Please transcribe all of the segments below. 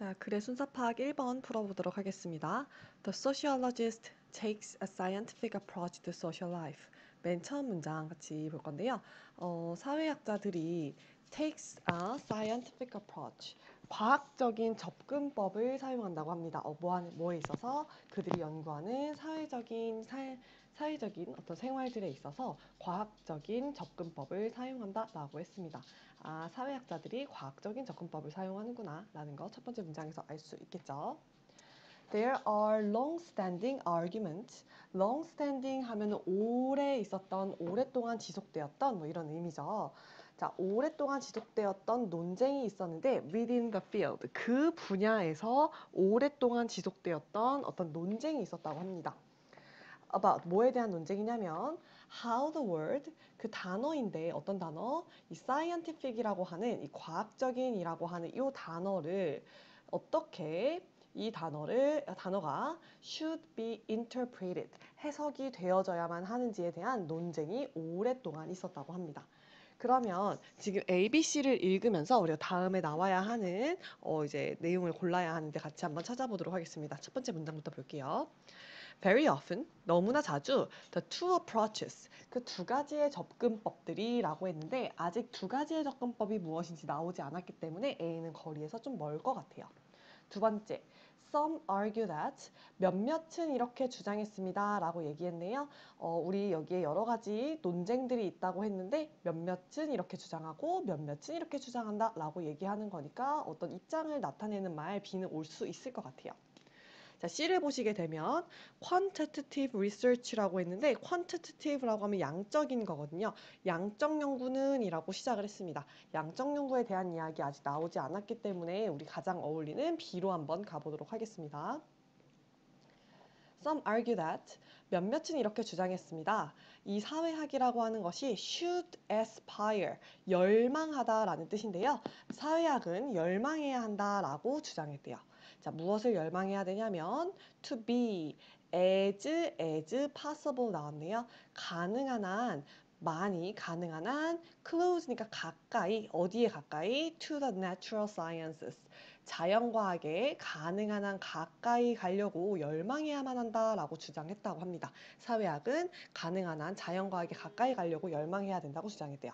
자, 글의 순서 파악 1번 풀어보도록 하겠습니다. The sociologist takes a scientific approach to social life. 맨 처음 문장 같이 볼 건데요. 사회학자들이 takes a scientific approach. 과학적인 접근법을 사용한다고 합니다. 뭐에 있어서 그들이 연구하는 사회적인 어떤 생활들에 있어서 과학적인 접근법을 사용한다라고 했습니다. 아, 사회학자들이 과학적인 접근법을 사용하는구나 라는 거 첫 번째 문장에서 알 수 있겠죠. There are long-standing arguments. long-standing 하면 오래 있었던, 오랫동안 지속되었던 뭐 이런 의미죠. 자, 오랫동안 지속되었던 논쟁이 있었는데 within the field. 그 분야에서 오랫동안 지속되었던 어떤 논쟁이 있었다고 합니다. about 뭐에 대한 논쟁이냐면 how the word 그 단어인데 어떤 단어? 이 scientific이라고 하는 이 과학적인이라고 하는 이 단어를 어떻게 이 단어가 should be interpreted 해석이 되어져야만 하는지에 대한 논쟁이 오랫동안 있었다고 합니다. 그러면 지금 ABC를 읽으면서 우리가 다음에 나와야 하는 이제 내용을 골라야 하는데 같이 한번 찾아보도록 하겠습니다. 첫 번째 문장부터 볼게요. Very often, 너무나 자주, the two approaches, 그 두 가지의 접근법들이라고 했는데 아직 두 가지의 접근법이 무엇인지 나오지 않았기 때문에 A는 거리에서 좀 멀 것 같아요. 두 번째, some argue that, 몇몇은 이렇게 주장했습니다 라고 얘기했네요. 우리 여기에 여러 가지 논쟁들이 있다고 했는데 몇몇은 이렇게 주장하고 몇몇은 이렇게 주장한다 라고 얘기하는 거니까 어떤 입장을 나타내는 말 B는 올 수 있을 것 같아요. 자, C를 보시게 되면 quantitative research라고 했는데 quantitative라고 하면 양적인 거거든요. 양적 연구는 이라고 시작을 했습니다. 양적 연구에 대한 이야기 아직 나오지 않았기 때문에 우리 가장 어울리는 B로 한번 가보도록 하겠습니다. Some argue that 몇몇은 이렇게 주장했습니다. 이 사회학이라고 하는 것이 should aspire, 열망하다라는 뜻인데요. 사회학은 열망해야 한다라고 주장했대요. 자, 무엇을 열망해야 되냐면 to be as possible 나왔네요. 가능한 한 많이 가능한 한 close니까 가까이 어디에 가까이 to the natural sciences 자연과학에 가능한 한 가까이 가려고 열망해야만 한다라고 주장했다고 합니다. 사회학은 가능한 한 자연과학에 가까이 가려고 열망해야 된다고 주장했대요.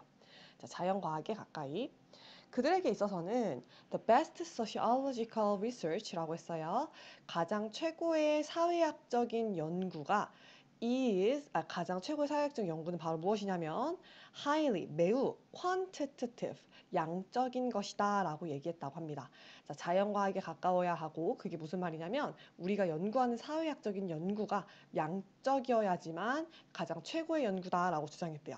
자, 자연과학에 가까이. 그들에게 있어서는 the best sociological research라고 했어요. 가장 최고의 사회학적인 연구가 가장 최고의 사회학적 연구는 바로 무엇이냐면 highly, 매우 quantitative, 양적인 것이다 라고 얘기했다고 합니다. 자, 자연과학에 가까워야 하고 그게 무슨 말이냐면 우리가 연구하는 사회학적인 연구가 양적이어야지만 가장 최고의 연구다 라고 주장했대요.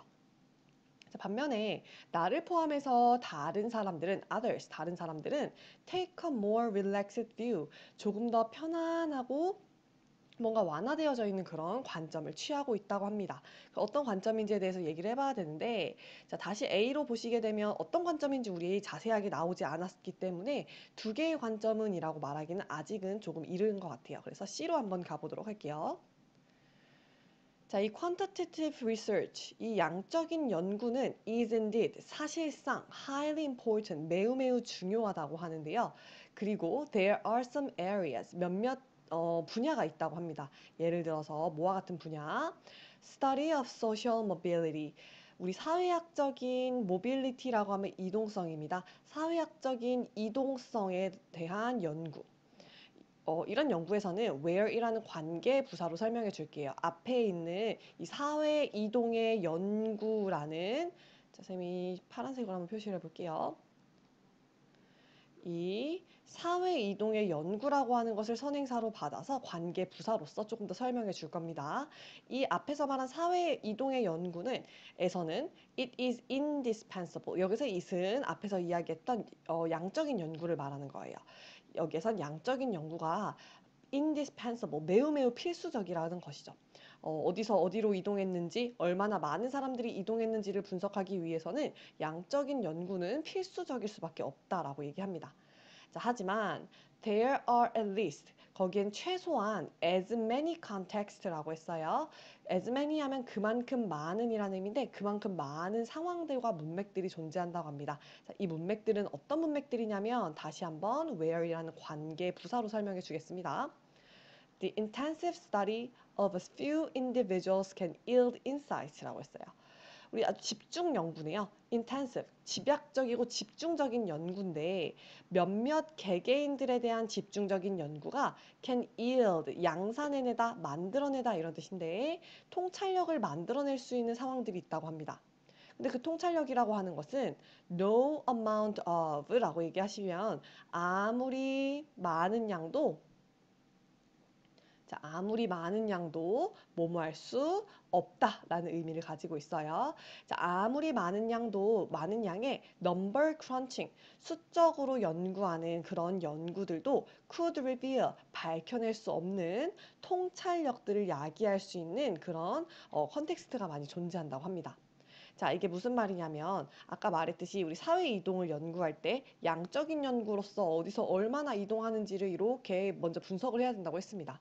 자, 반면에 나를 포함해서 다른 사람들은 다른 사람들은 take a more relaxed view 조금 더 편안하고 뭔가 완화되어져 있는 그런 관점을 취하고 있다고 합니다. 어떤 관점인지에 대해서 얘기를 해봐야 되는데 자, 다시 A로 보시게 되면 어떤 관점인지 우리 자세하게 나오지 않았기 때문에 두 개의 관점은 이라고 말하기는 아직은 조금 이른 것 같아요. 그래서 C로 한번 가보도록 할게요. 자, 이 quantitative research, 이 양적인 연구는 is indeed, 사실상 highly important, 매우 중요하다고 하는데요. 그리고 there are some areas, 몇몇 분야가 있다고 합니다. 예를 들어서 뭐와 같은 분야? Study of social mobility. 우리 사회학적인 mobility라고 하면 이동성입니다. 사회학적인 이동성에 대한 연구. 이런 연구에서는 where이라는 관계 부사로 설명해 줄게요. 앞에 있는 이 사회 이동의 연구라는 자, 쌤이 파란색으로 한번 표시를 해볼게요. 이 사회 이동의 연구라고 하는 것을 선행사로 받아서 관계 부사로서 조금 더 설명해 줄 겁니다. 이 앞에서 말한 사회 이동의 연구는 에서는 it is indispensable. 여기서 it은 앞에서 이야기했던 양적인 연구를 말하는 거예요. 여기에선 양적인 연구가 indispensable, 매우 필수적이라는 것이죠. 어디서 어디로 이동했는지, 얼마나 많은 사람들이 이동했는지를 분석하기 위해서는 양적인 연구는 필수적일 수밖에 없다라고 얘기합니다. 자, 하지만 there are at least 거기엔 최소한 as many context라고 했어요. as many 하면 그만큼 많은이라는 의미인데 그만큼 많은 상황들과 문맥들이 존재한다고 합니다. 자, 이 문맥들은 어떤 문맥들이냐면 다시 한번 where이라는 관계 부사로 설명해 주겠습니다. The intensive study of a few individuals can yield insights라고 했어요. 우리 아주 집중 연구네요. intensive, 집약적이고 집중적인 연구인데 몇몇 개개인들에 대한 집중적인 연구가 can yield, 양산해내다, 만들어내다 이런 뜻인데 통찰력을 만들어낼 수 있는 상황들이 있다고 합니다. 근데 그 통찰력이라고 하는 것은 no amount of 라고 얘기하시면 아무리 많은 양도 자, 아무리 많은 양도 뭐뭐 할 수 없다라는 의미를 가지고 있어요. 자, 아무리 많은 양도 많은 양의 number crunching, 수적으로 연구하는 그런 연구들도 could reveal, 밝혀낼 수 없는 통찰력들을 야기할 수 있는 그런 컨텍스트가 많이 존재한다고 합니다. 자, 이게 무슨 말이냐면 아까 말했듯이 우리 사회 이동을 연구할 때 양적인 연구로서 어디서 얼마나 이동하는지를 이렇게 먼저 분석을 해야 된다고 했습니다.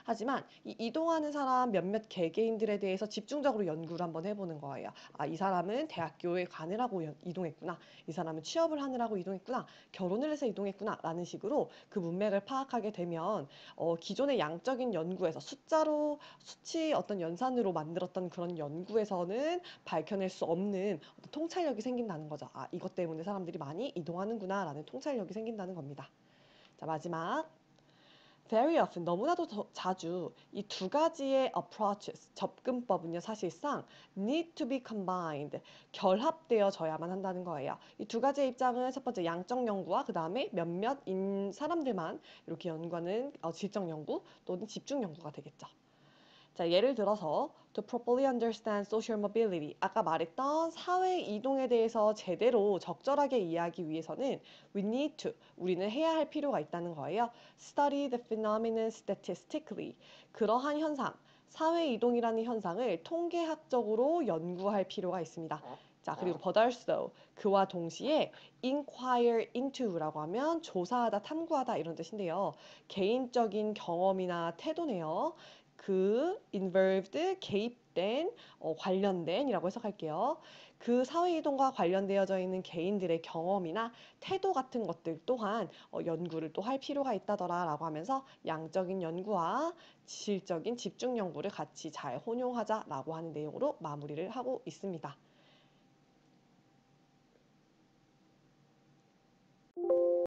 하지만 이 이동하는 사람 몇몇 개개인들에 대해서 집중적으로 연구를 한번 해보는 거예요. 아, 이 사람은 대학교에 가느라고 이동했구나. 이 사람은 취업을 하느라고 이동했구나. 결혼을 해서 이동했구나. 라는 식으로 그 문맥을 파악하게 되면 기존의 양적인 연구에서 숫자로 수치 어떤 연산으로 만들었던 그런 연구에서는 밝혀낼 수 없는 어떤 통찰력이 생긴다는 거죠. 아, 이것 때문에 사람들이 많이 이동하는구나 라는 통찰력이 생긴다는 겁니다. 자, 마지막. Very often, 너무나도 자주 이 두 가지의 approaches, 접근법은요, 사실상 need to be combined, 결합되어져야만 한다는 거예요. 이 두 가지의 입장은 첫 번째 양적 연구와 그 다음에 몇몇 사람들만 이렇게 연구하는 질적 연구 또는 집중 연구가 되겠죠. 자, 예를 들어서 to properly understand social mobility, 아까 말했던 사회 이동에 대해서 제대로 적절하게 이해하기 위해서는 we need to, 우리는 해야 할 필요가 있다는 거예요. study the phenomenon statistically, 그러한 현상, 사회 이동이라는 현상을 통계학적으로 연구할 필요가 있습니다. 자, 그리고 but also, 그와 동시에 inquire into라고 하면 조사하다, 탐구하다 이런 뜻인데요. 개인적인 경험이나 태도네요. 그 involved, 개입된, 관련된이라고 해석할게요. 그 사회이동과 관련되어져 있는 개인들의 경험이나 태도 같은 것들 또한 연구를 또 할 필요가 있다더라라고 하면서 양적인 연구와 질적인 집중 연구를 같이 잘 혼용하자라고 하는 내용으로 마무리를 하고 있습니다.